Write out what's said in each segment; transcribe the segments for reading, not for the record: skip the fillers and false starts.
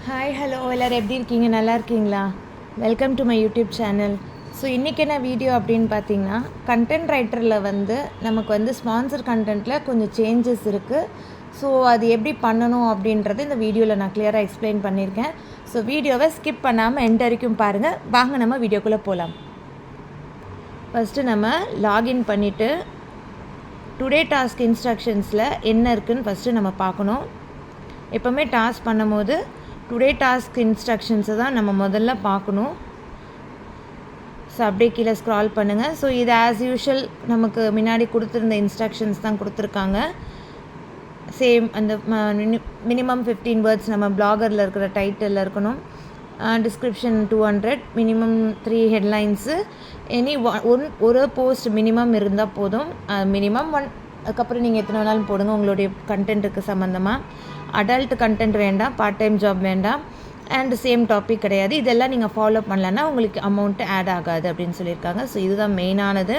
Hi hello எல்லோரும் எப்படி இருக்கீங்க? நல்லா இருக்கீங்களா? Welcome to my YouTube channel. So இன்றைக்கி என்ன வீடியோ அப்படின்னு பார்த்தீங்கன்னா, கண்டென்ட் ரைட்டரில் நமக்கு ஸ்பான்சர் கண்டென்ட்டில் கொஞ்சம் சேஞ்சஸ் இருக்குது. ஸோ அது எப்படி பண்ணணும் அப்படின்றது இந்த வீடியோவில் நான் கிளியராக எக்ஸ்பிளைன் பண்ணியிருக்கேன். ஸோ வீடியோவை ஸ்கிப் பண்ணாமல் எண்ட் வரைக்கும் பாருங்கள். வாங்க நம்ம வீடியோக்குள்ளே போகலாம். ஃபஸ்ட்டு நம்ம லாகின் பண்ணிவிட்டு டுடே டாஸ்க் இன்ஸ்ட்ரக்ஷன்ஸில் என்ன இருக்குதுன்னு ஃபஸ்ட்டு நம்ம பார்க்கணும். எப்போவுமே டாஸ்க் பண்ணும்போது டுடே டாஸ்க் இன்ஸ்ட்ரக்ஷன்ஸை தான் நம்ம முதல்ல பார்க்கணும். ஸோ அப்படியே கீழே ஸ்க்ரால் பண்ணுங்கள். ஸோ இது ஆஸ் யூஷுவல் நமக்கு முன்னாடி கொடுத்துருந்த இன்ஸ்ட்ரக்ஷன்ஸ் தான் கொடுத்துருக்காங்க. சேம் அந்த மினிமம் 15 வேர்ட்ஸ் நம்ம பிளாகரில் இருக்கிற டைட்டிலில் இருக்கணும். டிஸ்கிரிப்ஷன் 200, மினிமம் 3 ஹெட்லைன்ஸு, ஒரு போஸ்ட் மினிமம் இருந்தால் போதும். மினிமம் 1, அதுக்கப்புறம் நீங்கள் எத்தனை வேணாலும் போடுங்க உங்களுடைய கண்டென்ட்டுக்கு சம்மந்தமாக. அடல்ட் கண்டென்ட் வேண்டாம், பார்ட் டைம் ஜாப் வேண்டாம், அண்ட் சேம் டாபிக் கிடையாது. இதெல்லாம் நீங்கள் ஃபாலோ பண்ணலன்னா உங்களுக்கு அமௌண்ட்டு ஆட் ஆகாது அப்படின்னு சொல்லியிருக்காங்க. ஸோ இதுதான் மெயினானது.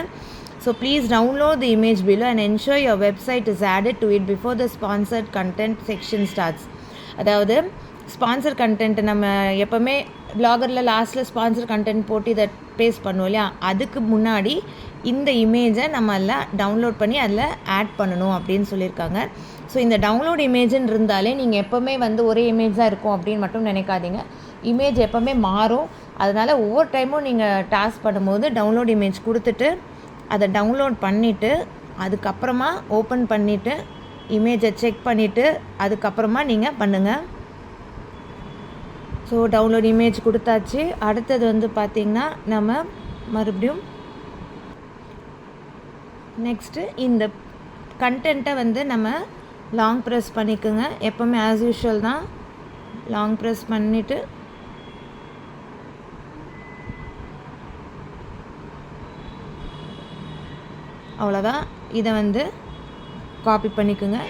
So please download the image below and ensure your website is added to it before the sponsored content section starts. அதாவது ஸ்பான்சர் கண்டென்ட் நம்ம எப்போவுமே பிளாகரில் லாஸ்ட்டில் ஸ்பான்சர் கண்டென்ட் போட்டு இதை பேஸ்ட் பண்ணுவோம் இல்லையா, அதுக்கு முன்னாடி இந்த இமேஜை நம்ம எல்லாம் டவுன்லோட் பண்ணி அதில் ஆட் பண்ணணும் அப்படின்னு சொல்லியிருக்காங்க. ஸோ இந்த டவுன்லோட் இமேஜுன்னு இருந்தாலே நீங்கள் எப்போவுமே ஒரே இமேஜ் தான் இருக்கும் அப்படின்னு மட்டும் நினைக்காதீங்க. இமேஜ் எப்போவுமே மாறும். அதனால் ஒவ்வொரு டைமும் நீங்கள் டாஸ்க் பண்ணும்போது டவுன்லோட் இமேஜ் கொடுத்துட்டு அதை டவுன்லோட் பண்ணிவிட்டு அதுக்கப்புறமா ஓப்பன் பண்ணிவிட்டு இமேஜை செக் பண்ணிவிட்டு அதுக்கப்புறமா நீங்கள் பண்ணுங்கள். ஸோ டவுன்லோட் இமேஜ் கொடுத்தாச்சு. அடுத்தது பார்த்திங்கன்னா நம்ம மறுபடியும் நெக்ஸ்ட்டு இந்த கண்டென்ட்டை நம்ம லாங் ப்ரெஸ் பண்ணிக்கோங்க. எப்போவுமே ஆஸ் யூஷுவல் தான் லாங் ப்ரெஸ் பண்ணிவிட்டு அவ்வளோதான். இதை காப்பி பண்ணிக்கோங்க.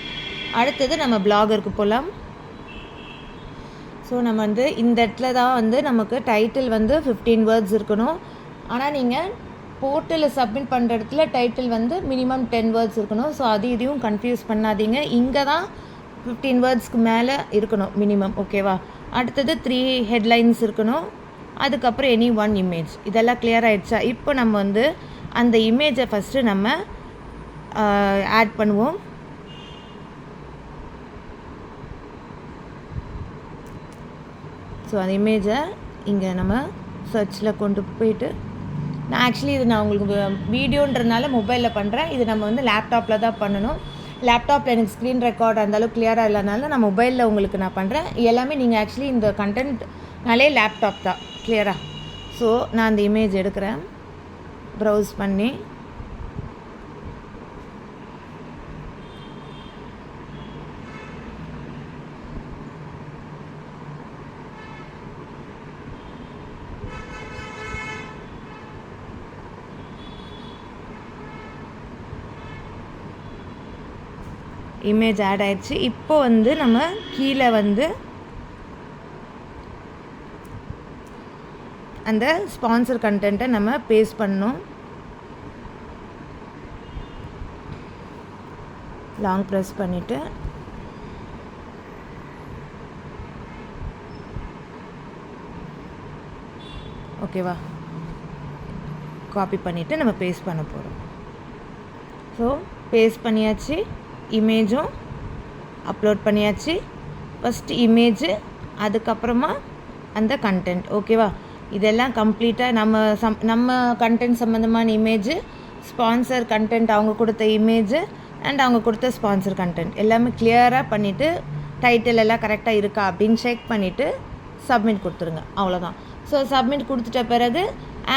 அடுத்தது நம்ம பிளாகருக்கு போகலாம். ஸோ நம்ம இந்த இடத்துல தான் நமக்கு டைட்டில் 15 வேர்ட்ஸ் இருக்கணும். ஆனால் நீங்கள் போர்ட்டலில் சப்மிட் பண்ணுற இடத்துல டைட்டில் மினிமம் 10 வேர்ட்ஸ் இருக்கணும். ஸோ இதையும் கன்ஃபியூஸ் பண்ணாதீங்க. இங்கே தான் 15 வேர்ட்ஸ்க்கு மேலே இருக்கணும் மினிமம். ஓகேவா? அடுத்தது 3 ஹெட்லைன்ஸ் இருக்கணும். அதுக்கப்புறம் எனி 1 இமேஜ். இதெல்லாம் கிளியர் ஆகிடுச்சா? இப்போ நம்ம அந்த இமேஜை ஃபஸ்ட்டு நம்ம ஆட் பண்ணுவோம். ஸோ அந்த இமேஜை இங்கே நம்ம சர்ச்சில் கொண்டு போயிட்டு நான் உங்களுக்கு வீடியோன்றதுனால மொபைலில் பண்ணுறேன். இது நம்ம லேப்டாப்பில் தான் பண்ணணும். லேப்டாப்பில் எனக்கு ஸ்க்ரீன் ரெக்கார்ட் அந்தளவுக்கு கிளியராக இல்லைனால நான் மொபைலில் உங்களுக்கு நான் பண்ணுறேன். எல்லாமே நீங்கள் இந்த கண்டென்ட்னாலே லேப்டாப் தான் கிளியராக. ஸோ நான் அந்த இமேஜ் எடுக்கிறேன் ப்ரௌஸ் பண்ணி. இமேஜ் ஆட் ஆயிடுச்சு. இப்போ நம்ம கீழே அந்த ஸ்பான்சர் கண்டென்ட்டை நம்ம பேஸ்ட் பண்ணணும். லாங் ப்ரெஸ் பண்ணிவிட்டு ஓகேவா, காப்பி பண்ணிவிட்டு நம்ம பேஸ்ட் பண்ண போகிறோம். ஸோ பேஸ்ட் பண்ணியாச்சு. இமேஜும் அப்லோட் பண்ணியாச்சு. ஃபஸ்ட்டு இமேஜு, அதுக்கப்புறமா அந்த கண்டென்ட். ஓகேவா? இதெல்லாம் கம்ப்ளீட்டாக நம்ம கண்டென்ட் சம்மந்தமான இமேஜு, ஸ்பான்சர் கண்டென்ட் அவங்க கொடுத்த இமேஜு அண்ட் அவங்க கொடுத்த ஸ்பான்சர் கண்டென்ட் எல்லாமே கிளியராக பண்ணிவிட்டு டைட்டில் எல்லாம் கரெக்டாக இருக்கா அப்படின்னு செக் பண்ணிவிட்டு சப்மிட் கொடுத்துருங்க. அவ்வளோதான். ஸோ சப்மிட் கொடுத்துட்ட பிறகு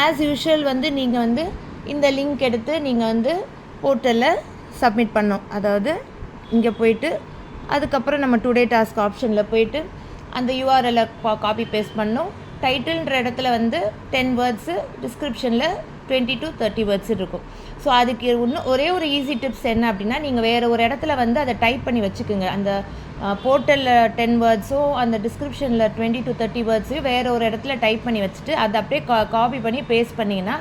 ஆஸ் யூஷுவல் நீங்கள் இந்த லிங்க் எடுத்து நீங்கள் போர்ட்டலில் சப்மிட் பண்ணோம். அதாவது இங்கே போயிட்டு அதுக்கப்புறம் நம்ம டுடே டாஸ்க் ஆப்ஷனில் போயிட்டு அந்த யூஆர்எல்லை காப்பி பேஸ்ட் பண்ணோம். டைட்டில்ன்ற இடத்துல 10 வேர்ட்ஸு, டிஸ்கிரிப்ஷனில் 20 to 30 வேர்ட்ஸ் இருக்கும். ஸோ அதுக்கு ஒரே ஒரு ஈஸி டிப்ஸ் என்ன அப்படின்னா, நீங்கள் வேறு ஒரு இடத்துல அதை டைப் பண்ணி வச்சுக்கோங்க. அந்த போர்ட்டலில் 10 வேர்ட்ஸோ அந்த டிஸ்கிரிப்ஷனில் 20 to 30 வேர்ட்ஸையும் வேறு ஒரு இடத்துல டைப் பண்ணி வச்சுட்டு அதை அப்படியே காப்பி பண்ணி பேஸ்ட் பண்ணிங்கன்னா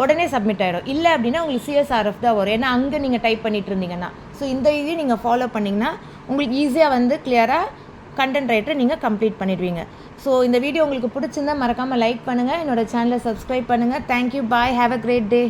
உடனே சப்மிட் ஆகிடும். இல்லை அப்படின்னா உங்களுக்கு சிஎஸ்ஆர்எஃப் தான் வரும். ஏன்னா அங்கே நீங்கள் டைப் பண்ணிகிட்டு இருந்தீங்கன்னா. ஸோ இந்த இதையும் நீங்கள் ஃபாலோ பண்ணிங்கன்னா உங்களுக்கு ஈஸியாக கிளியராக கண்டென்ட் ரைட்டரை நீங்கள் கம்ப்ளீட் பண்ணிடுவீங்க. ஸோ இந்த வீடியோ உங்களுக்கு பிடிச்சிருந்தா மறக்காமல் லைக் பண்ணுங்கள், என்னோடய சேனலை சப்ஸ்கிரைப் பண்ணுங்கள். Thank you, bye, have a great day.